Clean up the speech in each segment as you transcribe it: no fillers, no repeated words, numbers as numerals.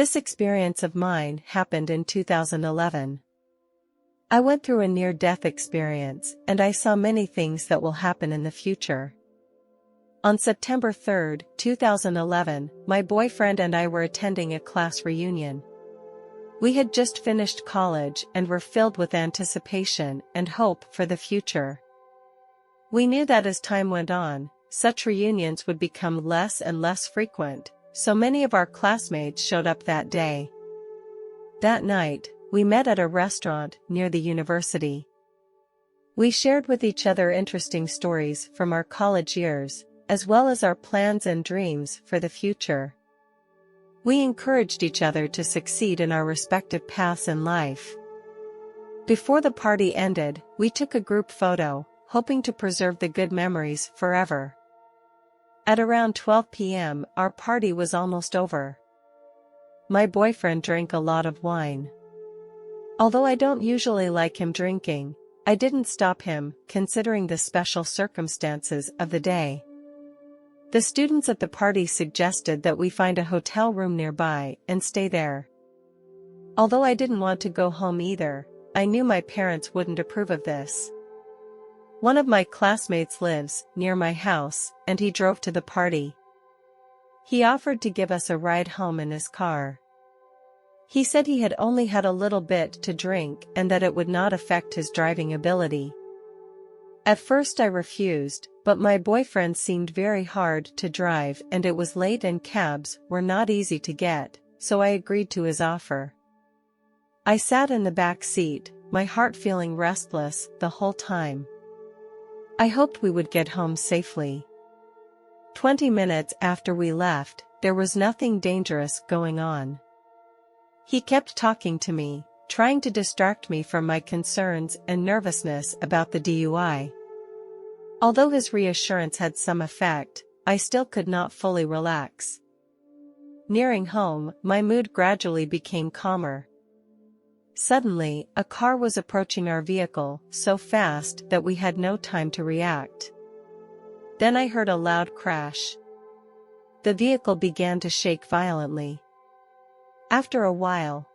This experience of mine happened in 2011. I went through a near-death experience, and I saw many things that will happen in the future. On September 3, 2011, my boyfriend and I were attending a class reunion. We had just finished college and were filled with anticipation and hope for the future. We knew that as time went on, such reunions would become less and less frequent, so many of our classmates showed up that day. That night, we met at a restaurant near the university. We shared with each other interesting stories from our college years, as well as our plans and dreams for the future. We encouraged each other to succeed in our respective paths in life. Before the party ended, we took a group photo, hoping to preserve the good memories forever. At around 12 p.m., our party was almost over. My boyfriend drank a lot of wine. Although I don't usually like him drinking, I didn't stop him, considering the special circumstances of the day. The students at the party suggested that we find a hotel room nearby and stay there. Although I didn't want to go home either, I knew my parents wouldn't approve of this. One of my classmates lives near my house, and he drove to the party. He offered to give us a ride home in his car. He said he had only had a little bit to drink and that it would not affect his driving ability. At first I refused, but my boyfriend seemed very hard to drive and it was late and cabs were not easy to get, so I agreed to his offer. I sat in the back seat, my heart feeling restless the whole time. I hoped we would get home safely. 20 minutes after we left, there was nothing dangerous going on. He kept talking to me, trying to distract me from my concerns and nervousness about the DUI. Although his reassurance had some effect, I still could not fully relax. Nearing home, my mood gradually became calmer. Suddenly, a car was approaching our vehicle so fast that we had no time to react. Then I heard a loud crash. The vehicle began to shake violently. After a while,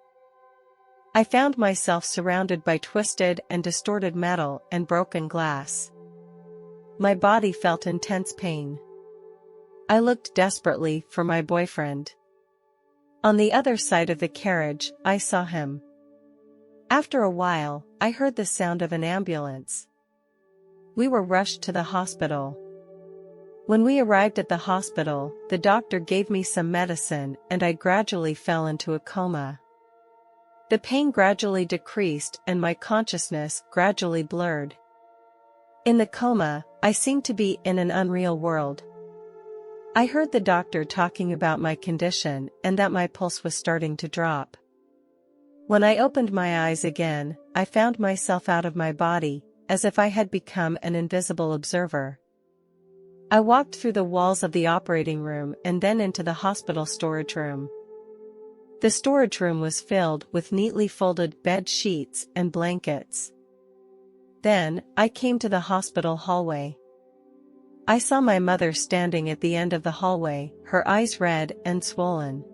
I found myself surrounded by twisted and distorted metal and broken glass. My body felt intense pain. I looked desperately for my boyfriend. On the other side of the carriage, I saw him. After a while, I heard the sound of an ambulance. We were rushed to the hospital. When we arrived at the hospital, the doctor gave me some medicine and I gradually fell into a coma. The pain gradually decreased and my consciousness gradually blurred. In the coma, I seemed to be in an unreal world. I heard the doctor talking about my condition and that my pulse was starting to drop. When I opened my eyes again, I found myself out of my body, as if I had become an invisible observer. I walked through the walls of the operating room and then into the hospital storage room. The storage room was filled with neatly folded bed sheets and blankets. Then, I came to the hospital hallway. I saw my mother standing at the end of the hallway, her eyes red and swollen.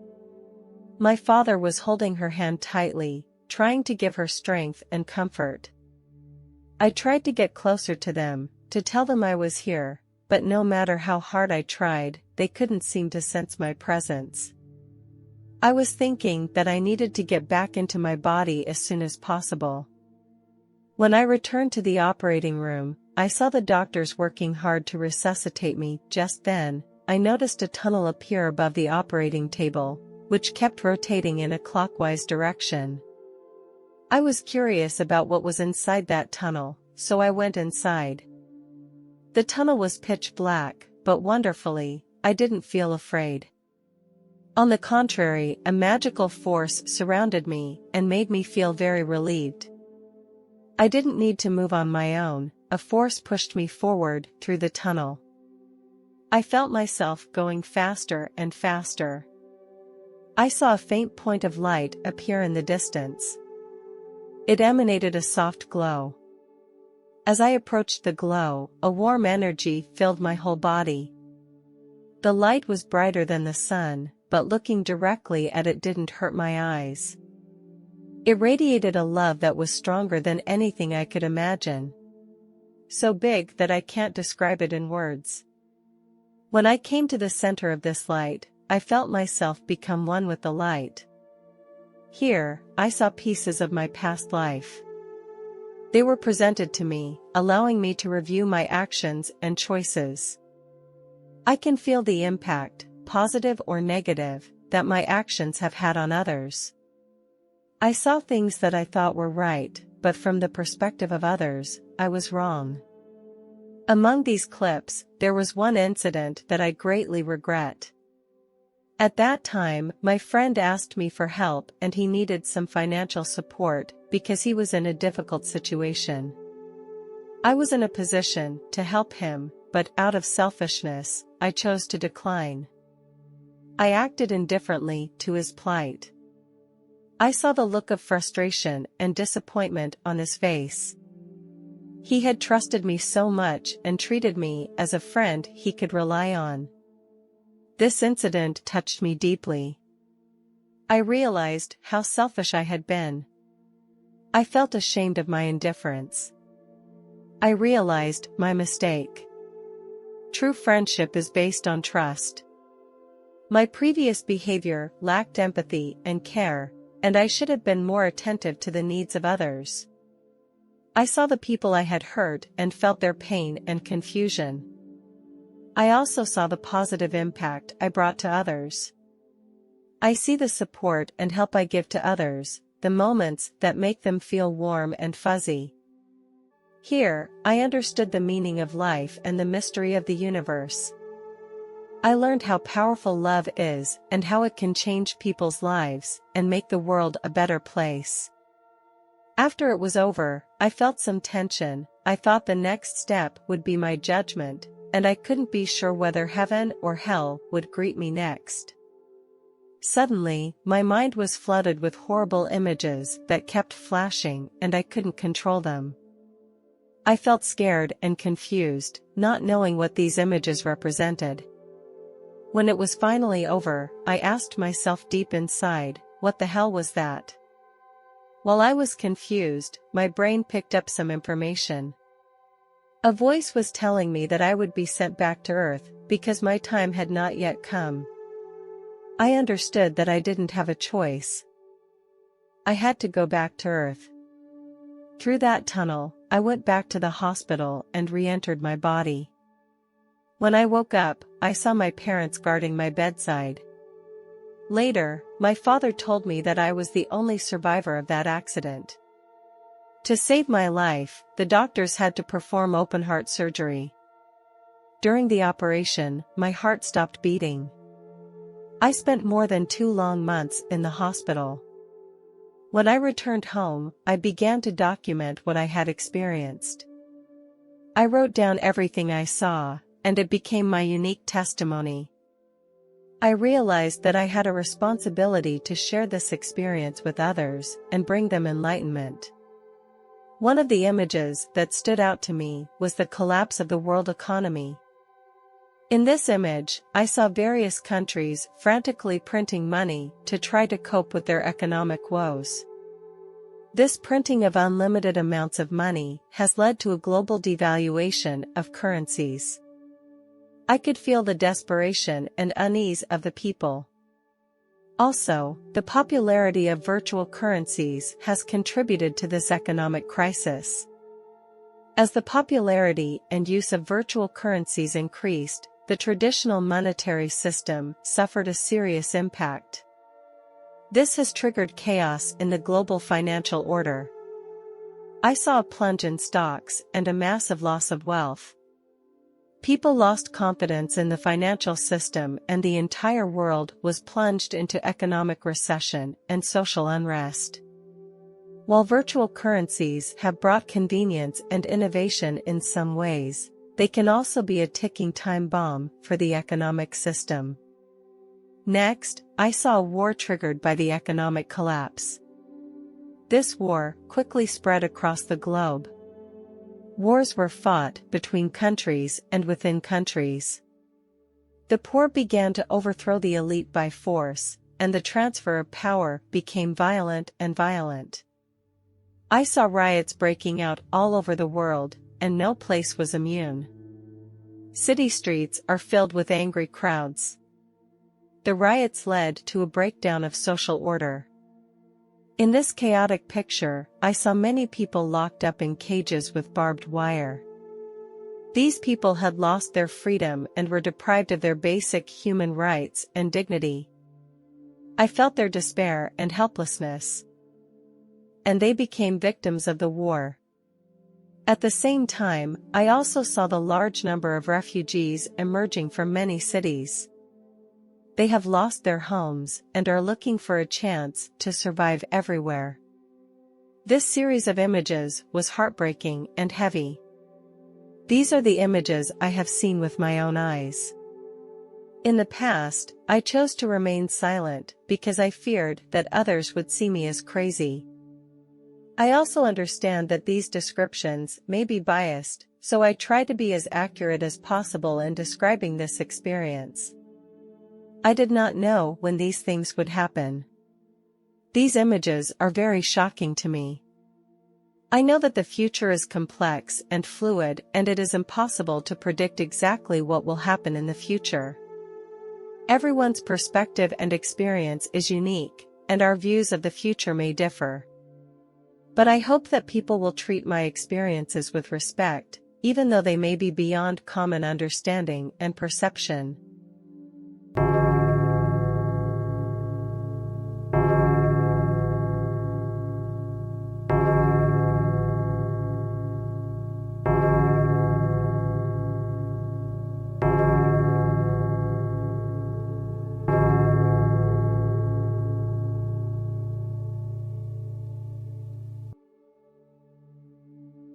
My father was holding her hand tightly, trying to give her strength and comfort. I tried to get closer to them, to tell them I was here, but no matter how hard I tried, they couldn't seem to sense my presence. I was thinking that I needed to get back into my body as soon as possible. When I returned to the operating room, I saw the doctors working hard to resuscitate me. Just then, I noticed a tunnel appear above the operating table, which kept rotating in a clockwise direction. I was curious about what was inside that tunnel, so I went inside. The tunnel was pitch black, but wonderfully, I didn't feel afraid. On the contrary, a magical force surrounded me and made me feel very relieved. I didn't need to move on my own, a force pushed me forward through the tunnel. I felt myself going faster and faster. I saw a faint point of light appear in the distance. It emanated a soft glow. As I approached the glow, a warm energy filled my whole body. The light was brighter than the sun, but looking directly at it didn't hurt my eyes. It radiated a love that was stronger than anything I could imagine. So big that I can't describe it in words. When I came to the center of this light, I felt myself become one with the light. Here, I saw pieces of my past life. They were presented to me, allowing me to review my actions and choices. I can feel the impact, positive or negative, that my actions have had on others. I saw things that I thought were right, but from the perspective of others, I was wrong. Among these clips, there was one incident that I greatly regret. At that time, my friend asked me for help and he needed some financial support because he was in a difficult situation. I was in a position to help him, but out of selfishness, I chose to decline. I acted indifferently to his plight. I saw the look of frustration and disappointment on his face. He had trusted me so much and treated me as a friend he could rely on. This incident touched me deeply. I realized how selfish I had been. I felt ashamed of my indifference. I realized my mistake. True friendship is based on trust. My previous behavior lacked empathy and care, and I should have been more attentive to the needs of others. I saw the people I had hurt and felt their pain and confusion. I also saw the positive impact I brought to others. I see the support and help I give to others, the moments that make them feel warm and fuzzy. Here, I understood the meaning of life and the mystery of the universe. I learned how powerful love is and how it can change people's lives and make the world a better place. After it was over, I felt some tension. I thought the next step would be my judgment, and I couldn't be sure whether heaven or hell would greet me next. Suddenly, my mind was flooded with horrible images that kept flashing and I couldn't control them. I felt scared and confused, not knowing what these images represented. When it was finally over, I asked myself deep inside, what the hell was that? While I was confused, my brain picked up some information. A voice was telling me that I would be sent back to Earth because my time had not yet come. I understood that I didn't have a choice. I had to go back to Earth. Through that tunnel, I went back to the hospital and re-entered my body. When I woke up, I saw my parents guarding my bedside. Later, my father told me that I was the only survivor of that accident. To save my life, the doctors had to perform open-heart surgery. During the operation, my heart stopped beating. I spent more than 2 long months in the hospital. When I returned home, I began to document what I had experienced. I wrote down everything I saw, and it became my unique testimony. I realized that I had a responsibility to share this experience with others and bring them enlightenment. One of the images that stood out to me was the collapse of the world economy. In this image, I saw various countries frantically printing money to try to cope with their economic woes. This printing of unlimited amounts of money has led to a global devaluation of currencies. I could feel the desperation and unease of the people. Also, the popularity of virtual currencies has contributed to this economic crisis. As the popularity and use of virtual currencies increased, the traditional monetary system suffered a serious impact. This has triggered chaos in the global financial order. I saw a plunge in stocks and a massive loss of wealth. People lost confidence in the financial system and the entire world was plunged into economic recession and social unrest. While virtual currencies have brought convenience and innovation in some ways, they can also be a ticking time bomb for the economic system. Next, I saw a war triggered by the economic collapse. This war quickly spread across the globe. Wars were fought between countries and within countries. The poor began to overthrow the elite by force, and the transfer of power became violent and violent. I saw riots breaking out all over the world, and no place was immune. City streets are filled with angry crowds. The riots led to a breakdown of social order. In this chaotic picture, I saw many people locked up in cages with barbed wire. These people had lost their freedom and were deprived of their basic human rights and dignity. I felt their despair and helplessness. And they became victims of the war. At the same time, I also saw the large number of refugees emerging from many cities. They have lost their homes and are looking for a chance to survive everywhere. This series of images was heartbreaking and heavy. These are the images I have seen with my own eyes. In the past, I chose to remain silent because I feared that others would see me as crazy. I also understand that these descriptions may be biased, so I try to be as accurate as possible in describing this experience. I did not know when these things would happen. These images are very shocking to me. I know that the future is complex and fluid, and it is impossible to predict exactly what will happen in the future. Everyone's perspective and experience is unique, and our views of the future may differ. But I hope that people will treat my experiences with respect, even though they may be beyond common understanding and perception.